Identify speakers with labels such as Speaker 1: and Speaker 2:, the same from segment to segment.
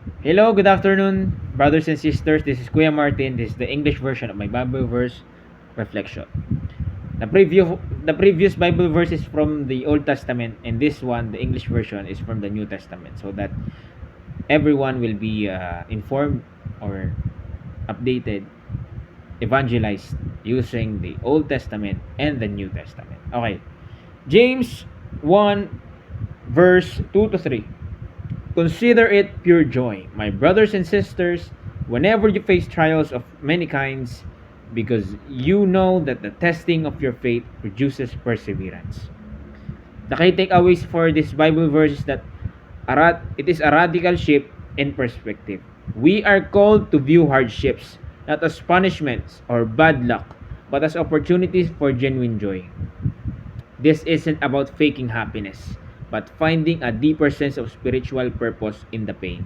Speaker 1: Hello, good afternoon, brothers and sisters. This is Kuya Martin. This is the English version of my Bible verse reflection. The previous Bible verse is from the Old Testament, and this one, the English version, is from the New Testament, so that everyone will be informed or updated, evangelized using the Old Testament and the New Testament. Okay, James 1 verse 2 to 3. Consider it pure joy, my brothers and sisters, whenever you face trials of many kinds, because you know that the testing of your faith produces perseverance. The key takeaways for this Bible verse is that it is a radical shift in perspective. We are called to view hardships not as punishments or bad luck, but as opportunities for genuine joy. This isn't about faking happiness, but finding a deeper sense of spiritual purpose in the pain.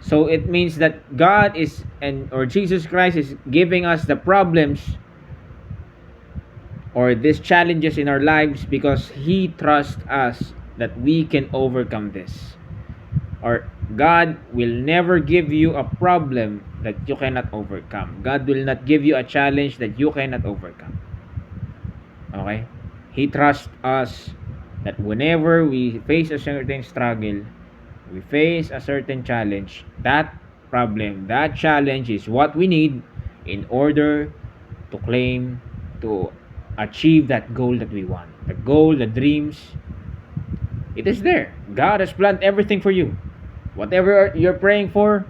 Speaker 1: So it means that God is or Jesus Christ is giving us the problems or these challenges in our lives because he trusts us that we can overcome this. Or God will never give you a problem that you cannot overcome. God will not give you a challenge that you cannot overcome. Okay? He trusts us that whenever we face a certain struggle, we face a certain challenge, that problem, that challenge is what we need in order to claim, to achieve that goal that we want. The goal, the dreams, it is there. God has planned everything for you. Whatever you're praying for,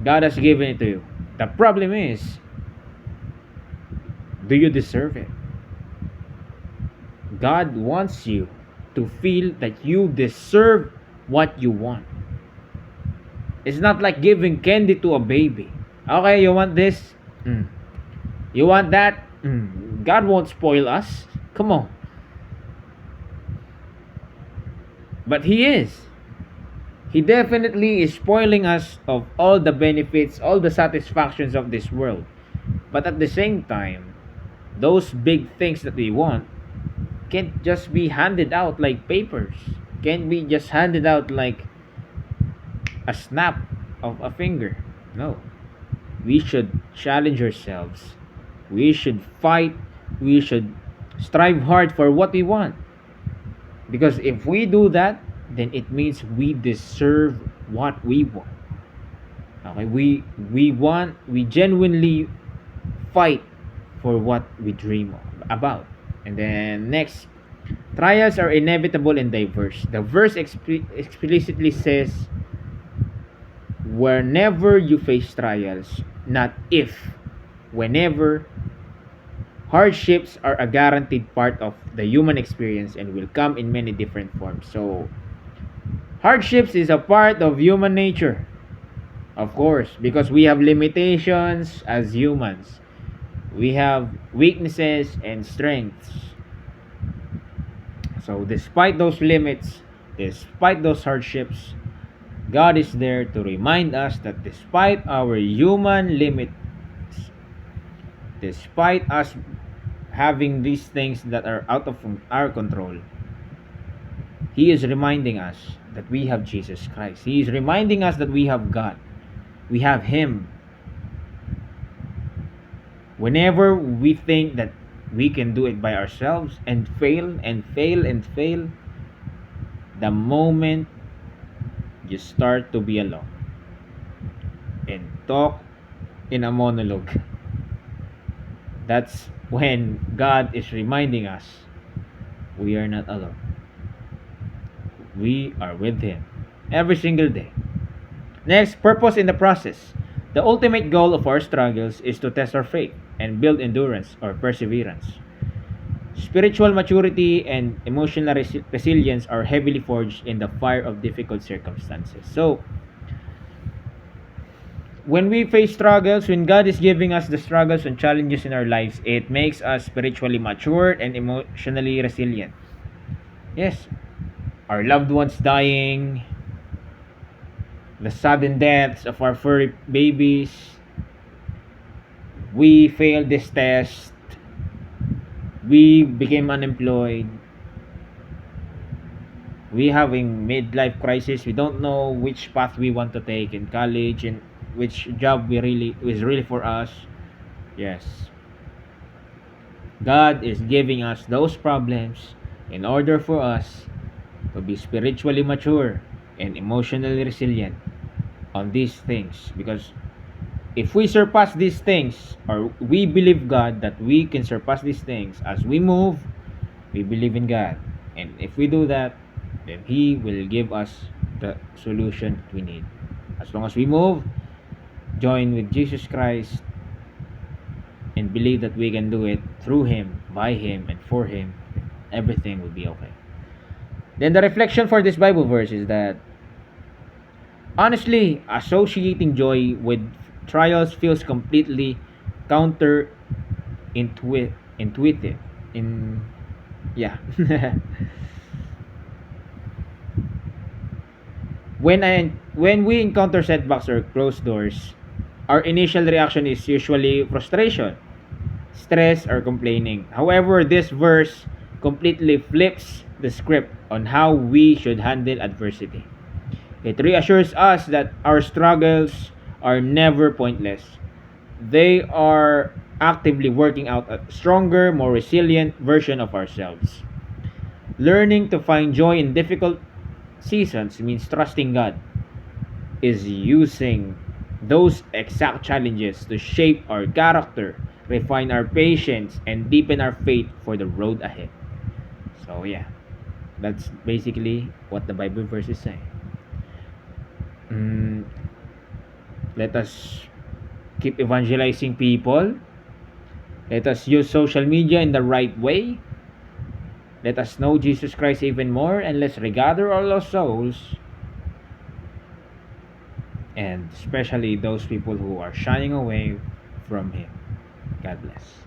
Speaker 1: God has given it to you. The problem is, do you deserve it? God wants you to feel that you deserve what you want. It's not like giving candy to a baby. Okay, you want this? Mm. You want that? Mm. God won't spoil us. Come on. But He is. He definitely is spoiling us of all the benefits, all the satisfactions of this world. But at the same time, those big things that we want can't just be handed out like papers. Can't be just handed out like a snap of a finger. No. We should challenge ourselves. We should fight. We should strive hard for what we want. Because if we do that, then it means we deserve what we want. Okay, we genuinely fight for what we dream about. And then next, trials are inevitable and diverse. The verse explicitly says, whenever you face trials, not if, whenever. Hardships are a guaranteed part of the human experience and will come in many different forms. So, hardships is a part of human nature, of course, because we have limitations as humans. We have weaknesses and strengths. So, despite those limits, despite those hardships, God is there to remind us that despite our human limits, despite us having these things that are out of our control, He is reminding us that we have Jesus Christ. He is reminding us that we have God. We have Him. Whenever we think that we can do it by ourselves and fail and fail and fail, the moment you start to be alone and talk in a monologue, that's when God is reminding us we are not alone. We are with Him every single day. Next, purpose in the process. The ultimate goal of our struggles is to test our faith and build endurance or perseverance. Spiritual maturity and emotional resilience are heavily forged in the fire of difficult circumstances. So, when we face struggles, when God is giving us the struggles and challenges in our lives, it makes us spiritually matured and emotionally resilient. Yes, our loved ones dying, the sudden deaths of our furry babies, we failed this test, we became unemployed, we having midlife crisis. We don't know which path we want to take in college and which job we really is really for us. Yes, God is giving us those problems in order for us to be spiritually mature and emotionally resilient on these things, because if we surpass these things, or we believe God that we can surpass these things as we move, we believe in God, and if we do that, then He will give us the solution we need. As long as we move, join with Jesus Christ, and believe that we can do it through Him, by Him, and for Him, everything will be okay. Then the reflection for this Bible verse is that honestly, associating joy with trials feels completely counter intuitive. In yeah. When we encounter setbacks or closed doors, our initial reaction is usually frustration, stress, or complaining. However, this verse completely flips the script on how we should handle adversity. It reassures us that our struggles are never pointless. They are actively working out a stronger, more resilient version of ourselves. Learning to find joy in difficult seasons means trusting God is using those exact challenges to shape our character, refine our patience, and deepen our faith for the road ahead. So, yeah, that's basically what the Bible verse is saying. Mm, let us keep evangelizing people. Let us use social media in the right way. Let us know Jesus Christ even more, and let's regather all our souls, and especially those people who are shying away from Him. God bless.